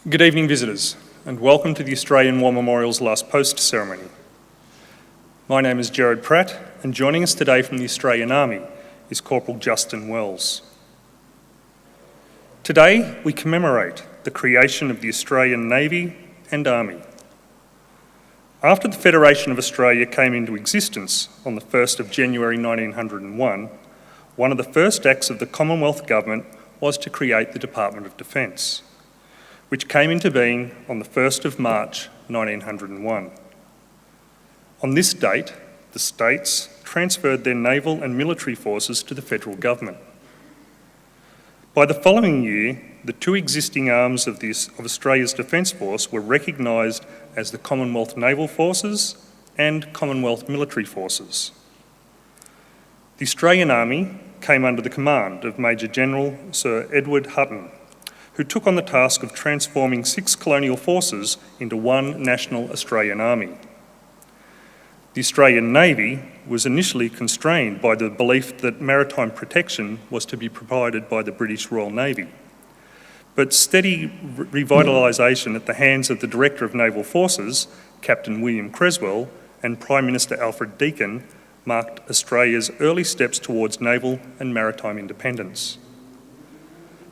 Good evening, visitors, and welcome to the Australian War Memorial's Last Post ceremony. My name is Gerard Pratt, and joining us today from the Australian Army is Corporal Justin Wells. Today, we commemorate the creation of the Australian Navy and Army. After the Federation of Australia came into existence on the 1st of January 1901, one of the first acts of the Commonwealth Government was to create the Department of Defence, which came into being on the 1st of March 1901. On this date, the states transferred their naval and military forces to the federal government. By the following year, the two existing arms of Australia's Defence Force were recognised as the Commonwealth Naval Forces and Commonwealth Military Forces. The Australian Army came under the command of Major General Sir Edward Hutton, who took on the task of transforming 6 colonial forces into one national Australian Army. The Australian Navy was initially constrained by the belief that maritime protection was to be provided by the British Royal Navy. But steady revitalisation at the hands of the Director of Naval Forces, Captain William Creswell, and Prime Minister Alfred Deakin marked Australia's early steps towards naval and maritime independence.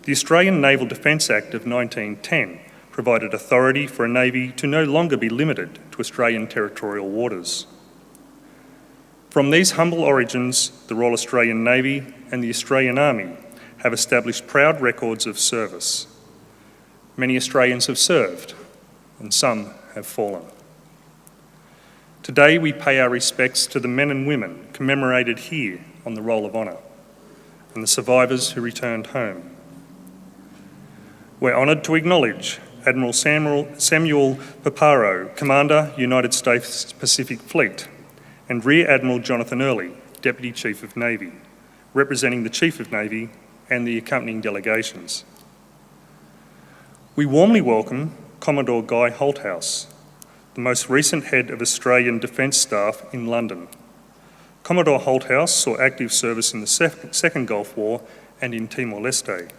The Australian Naval Defence Act of 1910 provided authority for a navy to no longer be limited to Australian territorial waters. From these humble origins, the Royal Australian Navy and the Australian Army have established proud records of service. Many Australians have served, and some have fallen. Today we pay our respects to the men and women commemorated here on the Roll of Honour, and the survivors who returned home. We're honoured to acknowledge Admiral Samuel Paparo, Commander, United States Pacific Fleet, and Rear Admiral Jonathan Early, Deputy Chief of Navy, representing the Chief of Navy and the accompanying delegations. We warmly welcome Commodore Guy Holthouse, the most recent head of Australian Defence Staff in London. Commodore Holthouse saw active service in the Second Gulf War and in Timor-Leste,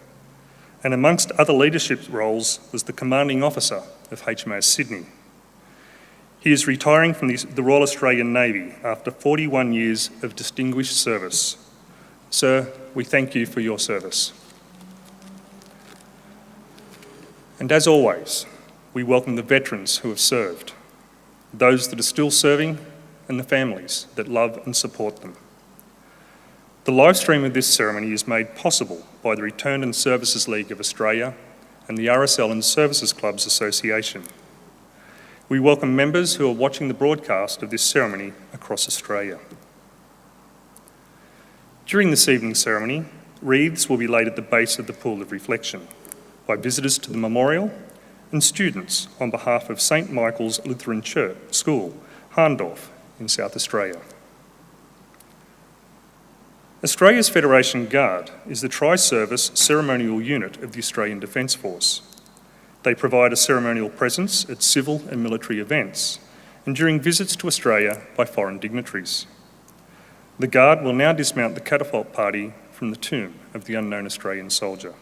and amongst other leadership roles was the commanding officer of HMAS Sydney. He is retiring from the Royal Australian Navy after 41 years of distinguished service. Sir, we thank you for your service. And as always, we welcome the veterans who have served, those that are still serving, and the families that love and support them. The live stream of this ceremony is made possible by the Returned and Services League of Australia and the RSL and Services Clubs Association. We welcome members who are watching the broadcast of this ceremony across Australia. During this evening's ceremony, wreaths will be laid at the base of the Pool of Reflection by visitors to the memorial and students on behalf of St Michael's Lutheran Church School, Harndorf in South Australia. Australia's Federation Guard is the tri-service ceremonial unit of the Australian Defence Force. They provide a ceremonial presence at civil and military events and during visits to Australia by foreign dignitaries. The Guard will now dismount the catapult party from the tomb of the unknown Australian soldier.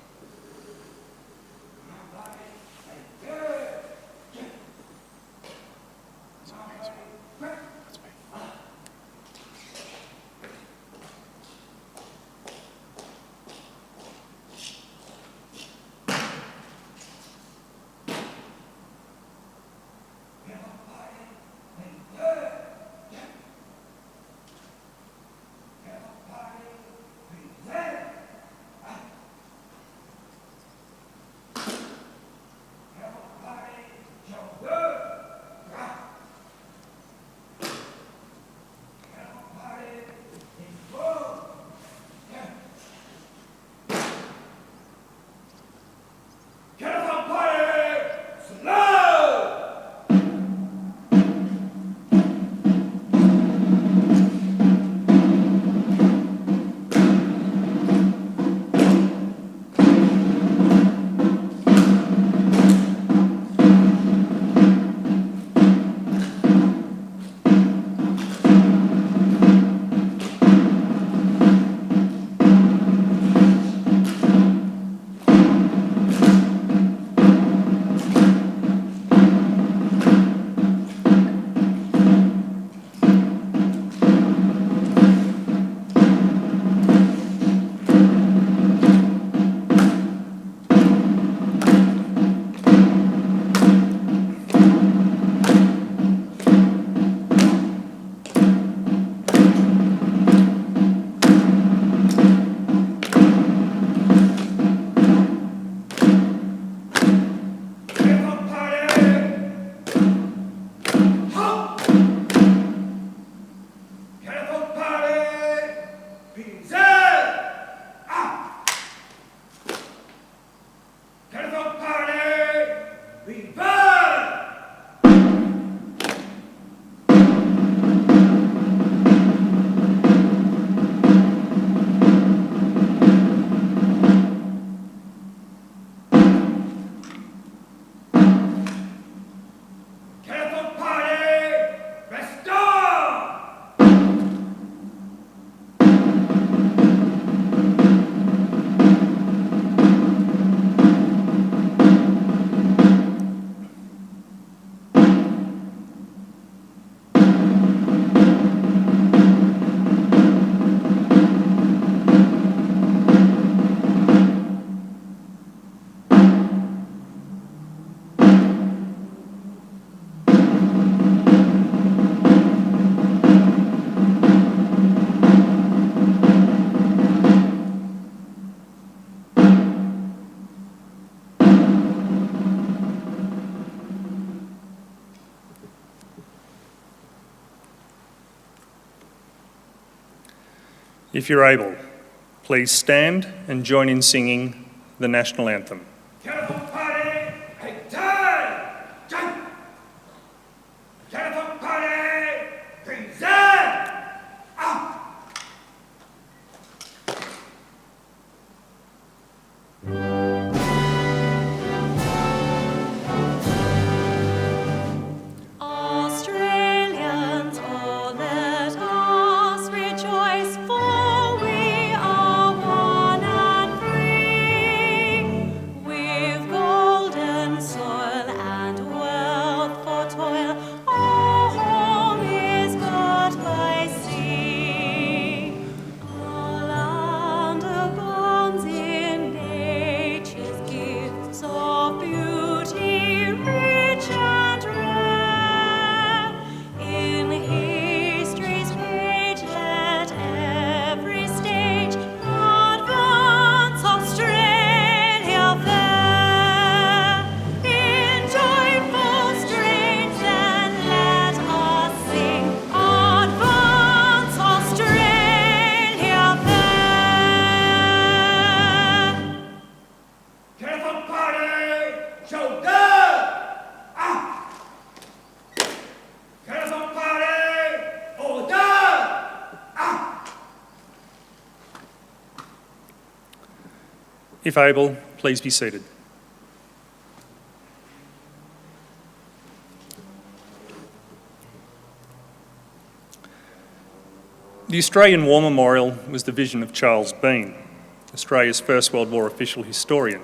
If you're able, please stand and join in singing the national anthem. Telephone party, hey, time! Jump! Telephone party, present! Out! Australians, oh, let us rejoice, for we are one and free. With golden soil and wealth for toil, our home is girt by sea. Our land abounds in nature's gifts of beauty, rich and rare. In history's page, let every stage advance Australia fair. In joyful strains, then let us sing, advance Australia fair. Telephone party, show good! Out! Telephone party, order! Out! If able, please be seated. The Australian War Memorial was the vision of Charles Bean, Australia's First World War official historian.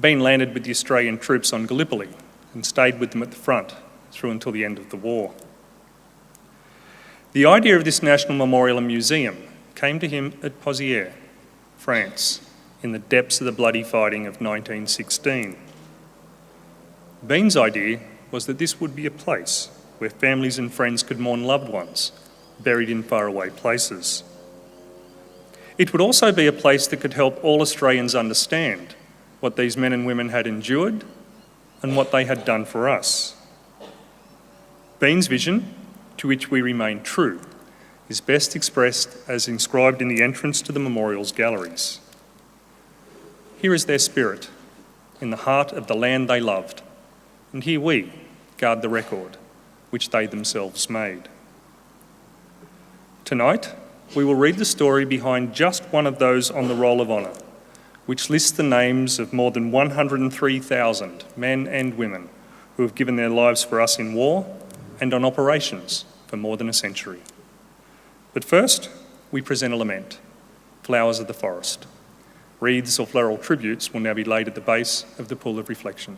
Bean landed with the Australian troops on Gallipoli and stayed with them at the front through until the end of the war. The idea of this national memorial and museum came to him at Pozières, France, in the depths of the bloody fighting of 1916. Bean's idea was that this would be a place where families and friends could mourn loved ones buried in faraway places. It would also be a place that could help all Australians understand what these men and women had endured and what they had done for us. Bean's vision, to which we remain true, is best expressed as inscribed in the entrance to the memorial's galleries. Here is their spirit, in the heart of the land they loved, and here we guard the record which they themselves made. Tonight, we will read the story behind just one of those on the Roll of Honour, which lists the names of more than 103,000 men and women who have given their lives for us in war and on operations for more than a century. But first, we present a lament, Flowers of the Forest. Wreaths or floral tributes will now be laid at the base of the pool of reflection.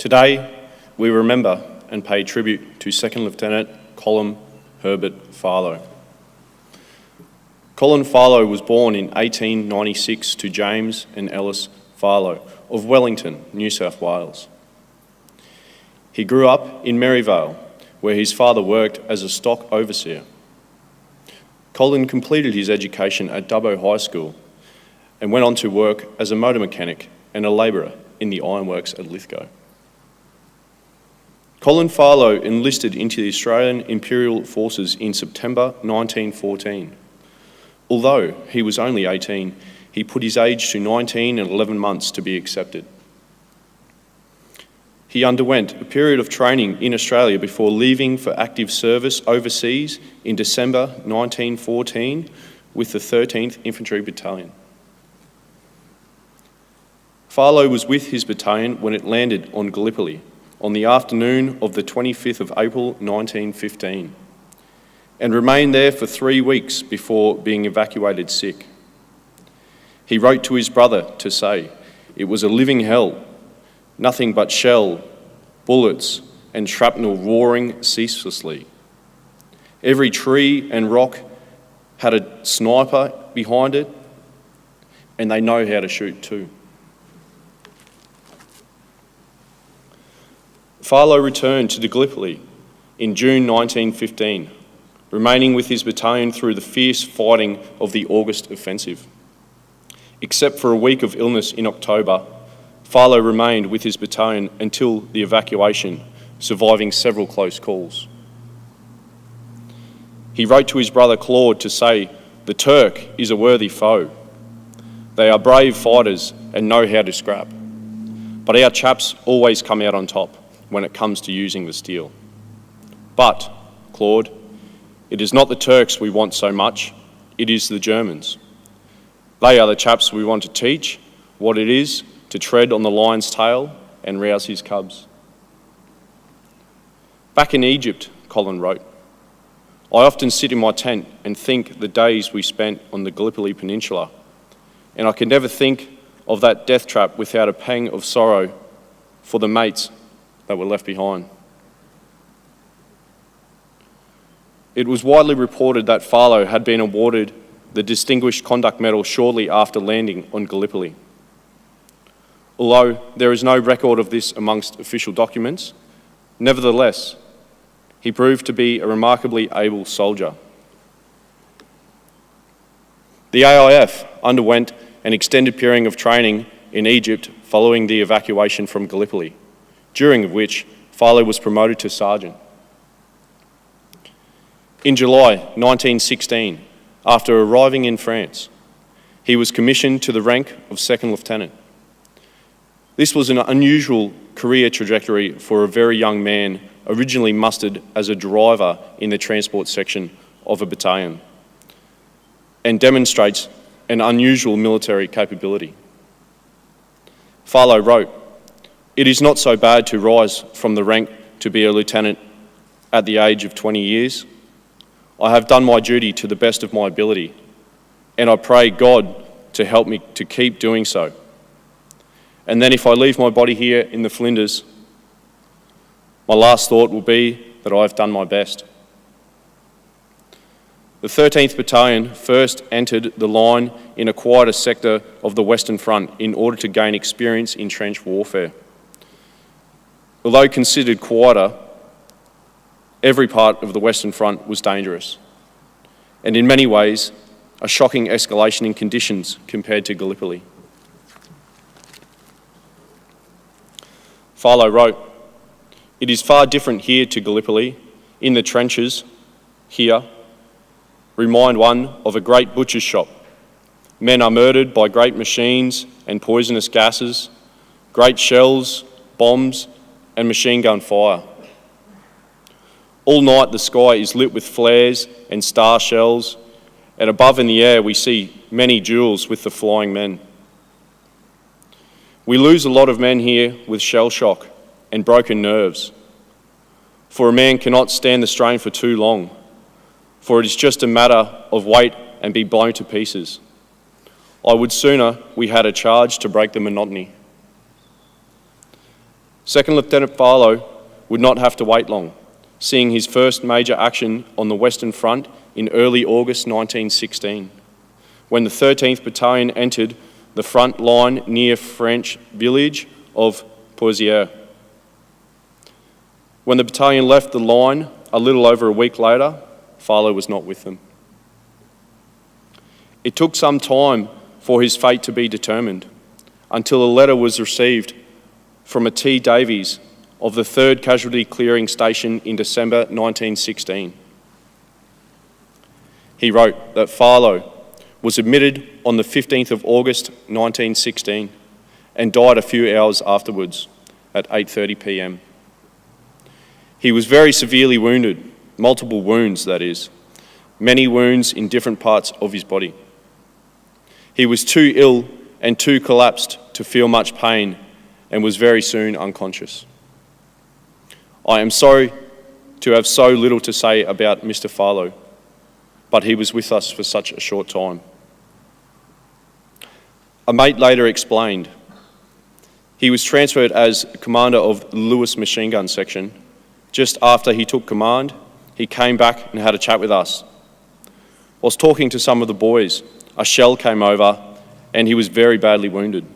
Today, we remember and pay tribute to Second Lieutenant Colin Herbert Farlow. Colin Farlow was born in 1896 to James and Ellis Farlow of Wellington, New South Wales. He grew up in Maryvale, where his father worked as a stock overseer. Colin completed his education at Dubbo High School and went on to work as a motor mechanic and a labourer in the ironworks at Lithgow. Colin Farlow enlisted into the Australian Imperial Forces in September 1914. Although he was only 18, he put his age to 19 and 11 months to be accepted. He underwent a period of training in Australia before leaving for active service overseas in December 1914 with the 13th Infantry Battalion. Farlow was with his battalion when it landed on Gallipoli on the afternoon of the 25th of April 1915 and remained there for 3 weeks before being evacuated sick. He wrote to his brother to say, "It was a living hell, nothing but shell, bullets and shrapnel roaring ceaselessly. Every tree and rock had a sniper behind it, and they know how to shoot too." Farlow returned to Gallipoli in June 1915, remaining with his battalion through the fierce fighting of the August offensive. Except for a week of illness in October, Farlow remained with his battalion until the evacuation, surviving several close calls. He wrote to his brother Claude to say, "The Turk is a worthy foe. They are brave fighters and know how to scrap. But our chaps always come out on top when it comes to using the steel. But, Claude, it is not the Turks we want so much, it is the Germans. They are the chaps we want to teach what it is to tread on the lion's tail and rouse his cubs." Back in Egypt, Colin wrote, "I often sit in my tent and think the days we spent on the Gallipoli Peninsula, and I can never think of that death trap without a pang of sorrow for the mates that were left behind." It was widely reported that Farlow had been awarded the Distinguished Conduct Medal shortly after landing on Gallipoli. Although there is no record of this amongst official documents, nevertheless, he proved to be a remarkably able soldier. The AIF underwent an extended period of training in Egypt following the evacuation from Gallipoli, during which Farlow was promoted to sergeant. In July 1916, after arriving in France, he was commissioned to the rank of second lieutenant. This was an unusual career trajectory for a very young man originally mustered as a driver in the transport section of a battalion, and demonstrates an unusual military capability. Farlow wrote, "It is not so bad to rise from the rank to be a lieutenant at the age of 20 years. I have done my duty to the best of my ability, and I pray God to help me to keep doing so. And then if I leave my body here in the Flinders, my last thought will be that I have done my best." The 13th Battalion first entered the line in a quieter sector of the Western Front in order to gain experience in trench warfare. Although considered quieter, every part of the Western Front was dangerous, and in many ways, a shocking escalation in conditions compared to Gallipoli. Farlow wrote, "It is far different here to Gallipoli. In the trenches, here, remind one of a great butcher's shop. Men are murdered by great machines and poisonous gases, great shells, bombs, and machine gun fire. All night the sky is lit with flares and star shells, and above in the air we see many duels with the flying men. We lose a lot of men here with shell shock and broken nerves, for a man cannot stand the strain for too long, for it is just a matter of wait and be blown to pieces. I would sooner we had a charge to break the monotony." Second Lieutenant Farlow would not have to wait long, seeing his first major action on the Western Front in early August 1916, when the 13th Battalion entered the front line near French village of Pozières. When the battalion left the line a little over a week later, Farlow was not with them. It took some time for his fate to be determined, until a letter was received from a T. Davies of the 3rd Casualty Clearing Station in December 1916. He wrote that Farlow was admitted on the 15th of August 1916 and died a few hours afterwards at 8:30 p.m. He was very severely wounded, multiple wounds that is, many wounds in different parts of his body. He was too ill and too collapsed to feel much pain and was very soon unconscious. I am sorry to have so little to say about Mr. Farlow, but he was with us for such a short time. A mate later explained, he was transferred as commander of the Lewis machine gun section. Just after he took command, he came back and had a chat with us. Whilst talking to some of the boys, a shell came over and he was very badly wounded.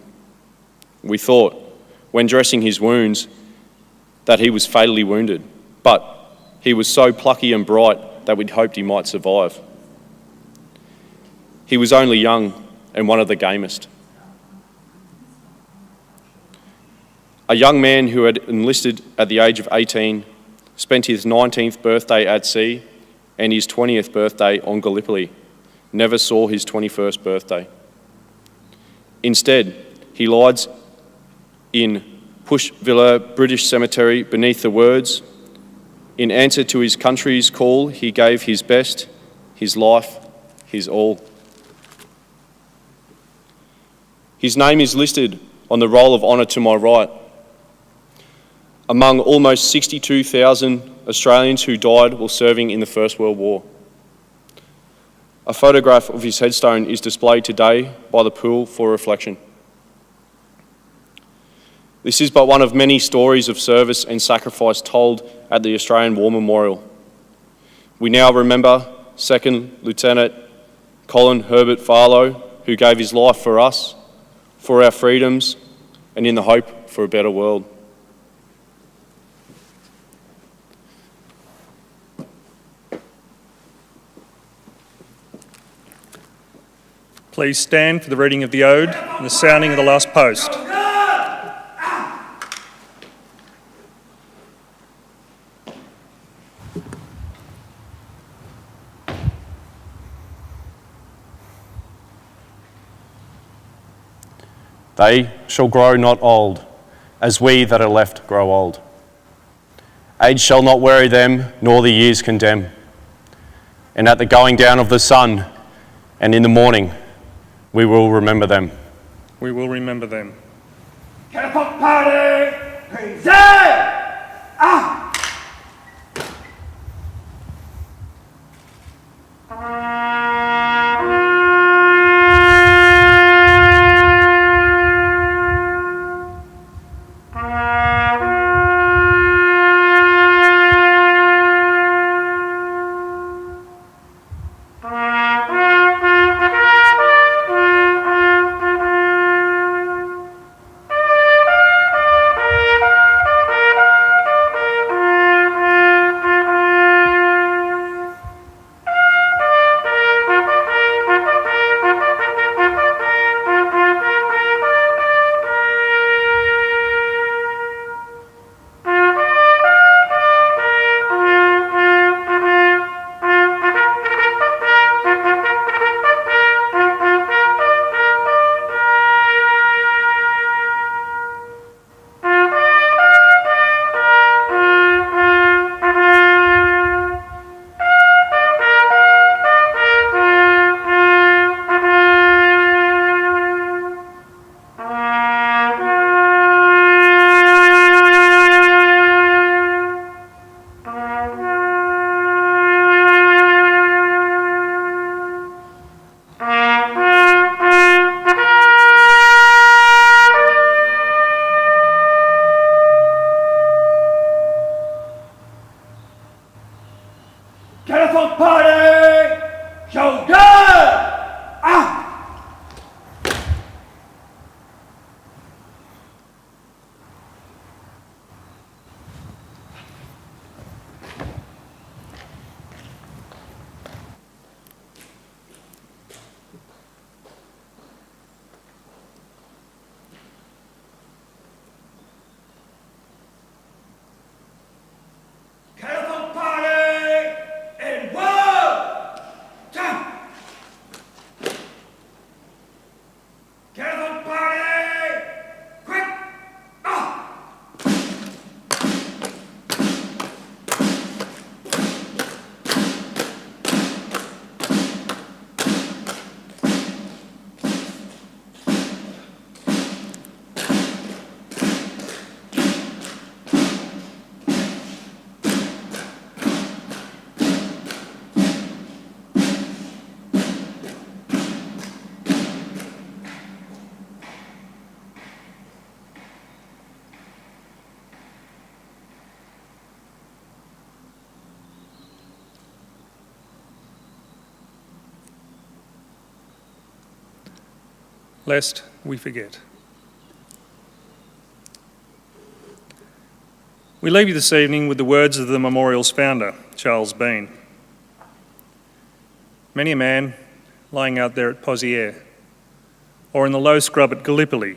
We thought, when dressing his wounds, that he was fatally wounded, but he was so plucky and bright that we'd hoped he might survive. He was only young and one of the gamest. A young man who had enlisted at the age of 18 spent his 19th birthday at sea and his 20th birthday on Gallipoli, never saw his 21st birthday. Instead, he lies in Pushville British Cemetery beneath the words, "In answer to his country's call, he gave his best, his life, his all." His name is listed on the Roll of Honour to my right, among almost 62,000 Australians who died while serving in the First World War. A photograph of his headstone is displayed today by the pool for reflection. This is but one of many stories of service and sacrifice told at the Australian War Memorial. We now remember Second Lieutenant Colin Herbert Farlow, who gave his life for us, for our freedoms, and in the hope for a better world. Please stand for the reading of the Ode and the sounding of the last post. They shall grow not old, as we that are left grow old. Age shall not weary them, nor the years condemn. And at the going down of the sun, and in the morning, we will remember them. We will remember them. Catapult party! Present! Catapult party! Shoulder! Ah! Catapult party! And 1, 2. Catapult party! Quick! Ah! Lest we forget. We leave you this evening with the words of the memorial's founder, Charles Bean. Many a man lying out there at Pozières, or in the low scrub at Gallipoli,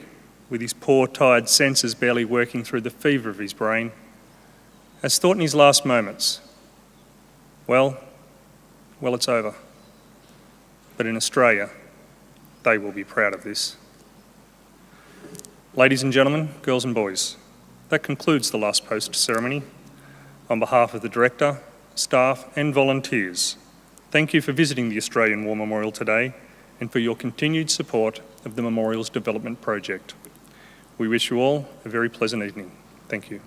with his poor, tired senses barely working through the fever of his brain, has thought in his last moments, well, it's over. But in Australia, they will be proud of this. Ladies and gentlemen, girls and boys, that concludes the last post ceremony. On behalf of the Director, staff and volunteers, thank you for visiting the Australian War Memorial today and for your continued support of the Memorial's development project. We wish you all a very pleasant evening. Thank you.